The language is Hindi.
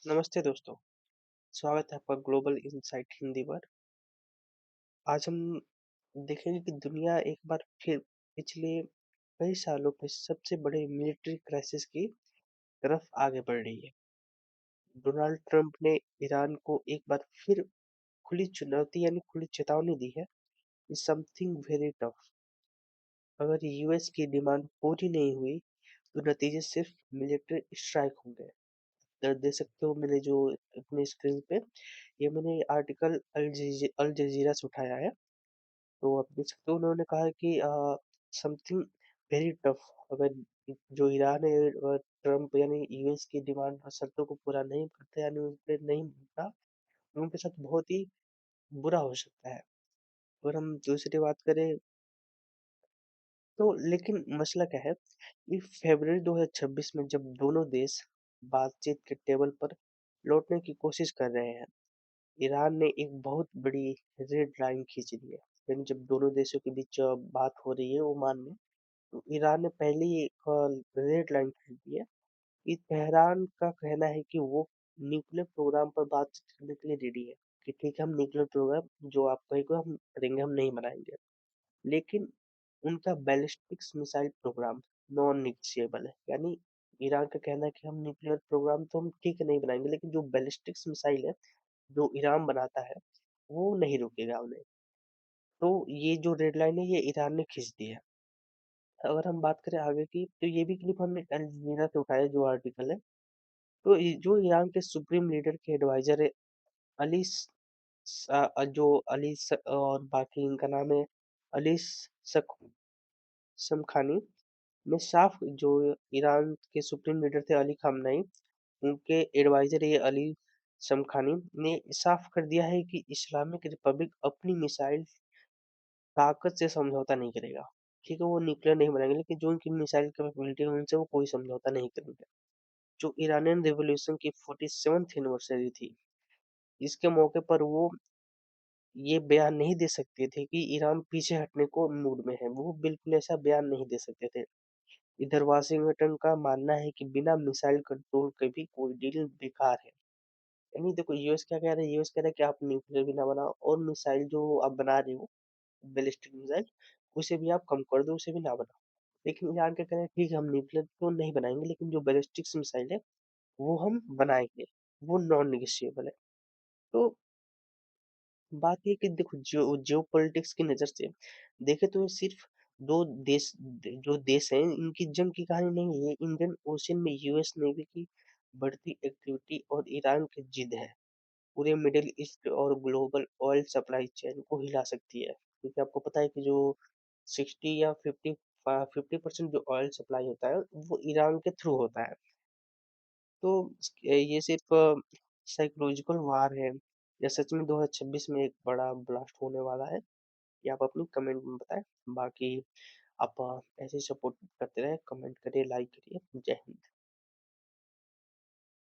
नमस्ते दोस्तों, स्वागत है आपका ग्लोबल इनसाइट हिंदी पर। आज हम देखेंगे कि दुनिया एक बार फिर पिछले कई सालों में सबसे बड़े मिलिट्री क्राइसिस की तरफ आगे बढ़ रही है। डोनाल्ड ट्रंप ने ईरान को एक बार फिर खुली चुनौती यानी खुली चेतावनी दी है कि समथिंग वेरी टफ अगर यूएस की डिमांड पूरी नहीं हुई तो नतीजे सिर्फ मिलिट्री स्ट्राइक होंगे। देख सकते हो मैंने जो अपने स्क्रीन पे ये मैंने आर्टिकल अल जजीरा से उठाया है। तो आप देख सकते हो उन्होंने कहा है कि समथिंग वेरी टफ अगर जो ईरान है ट्रम्प यानी यूएस की डिमांड और शर्तों को पूरा नहीं करता यानी उन पे नहीं मानता तो उनके साथ बहुत ही बुरा हो सकता है। अगर हम दूसरी बात करें तो लेकिन मसला क्या है कि फरवरी 2026 में जब दोनों देश बातचीत के टेबल पर लौटने की कोशिश कर रहे हैं, ईरान ने एक बहुत बड़ी रेड लाइन खींच ली है। यानी जब दोनों देशों के बीच बात हो रही है ओमान में, तो ईरान ने पहले ही एक रेड लाइन खींच दी है कि तेहरान का कहना है कि वो न्यूक्लियर प्रोग्राम पर बातचीत करने के लिए रेडी है कि ठीक है हम न्यूक्लियर प्रोग्राम जो आप कहेगा हम करेंगे, हम नहीं बनाएंगे। लेकिन उनका ballistics missile programme non negotiable है। यानी ईरान का कहना है कि हम न्यूक्लियर प्रोग्राम तो हम ठीक है नहीं बनाएंगे, लेकिन जो बैलिस्टिक्स मिसाइल है जो ईरान बनाता है वो नहीं रुकेगा उन्हें। तो ये जो रेड लाइन है ये ईरान ने खींच दी है। अगर हम बात करें आगे की तो ये भी क्लिप हमने अल जज़ीरा से उठाया जो आर्टिकल है। तो जो ईरान के सुप्रीम लीडर के एडवाइजर है अली जो और बाकी इनका नाम है अली समखानी ने साफ जो ईरान के सुप्रीम लीडर थे अली खामनाई उनके एडवाइजर ये अली समखानी ने साफ कर दिया है कि इस्लामिक रिपब्लिक अपनी मिसाइल ताकत से समझौता नहीं करेगा। ठीक है वो न्यूक्लियर नहीं बनाएंगे लेकिन जो उनकी मिसाइल कैपेबिलिटी है उनसे वो कोई समझौता नहीं करेंगे। जो ईरानियन रिवॉल्यूशन की 47th एनिवर्सरी थी इसके मौके पर वो ये बयान नहीं दे सकते थे कि ईरान पीछे हटने को मूड में है। वो बिल्कुल ऐसा बयान नहीं दे सकते थे। इधर वाशिंगटन का मानना है कि बिना मिसाइल कंट्रोल के भी कोई डील बेकार है। यानी देखो यूएस क्या कह रहा है, यूएस कह रहा है कि आप न्यूक्लियर भी ना बनाओ और मिसाइल जो आप बना रहे हो बैलिस्टिक मिसाइल उसे भी आप कम कर दो, उसे भी ना बनाओ। लेकिन ईरान क्या कह रहे हैं ठीक है हम न्यूक्लियर तो नहीं बनाएंगे लेकिन जो बैलिस्टिक मिसाइल है वो हम बनाएंगे, वो नॉन निगोशिएबल है। तो बात ये कि देखो जियो पॉलिटिक्स की नजर से देखे तो ये सिर्फ दो देश जो देश हैं इनकी जंग की कहानी नहीं है। इंडियन ओशियन में यूएस नेवी की बढ़ती एक्टिविटी और ईरान की जिद है पूरे मिडिल ईस्ट और ग्लोबल ऑयल सप्लाई चेन को हिला सकती है। क्योंकि आपको पता है कि जो 60 या 50% जो ऑयल सप्लाई होता है वो ईरान के थ्रू होता है। तो ये सिर्फ साइकोलॉजिकल वार है या सच में 2026 में एक बड़ा ब्लास्ट होने वाला है, ये आप अपनी कमेंट में बताएं। बाकी आप ऐसे सपोर्ट करते रहे, कमेंट करिए, लाइक करिए। जय हिंद।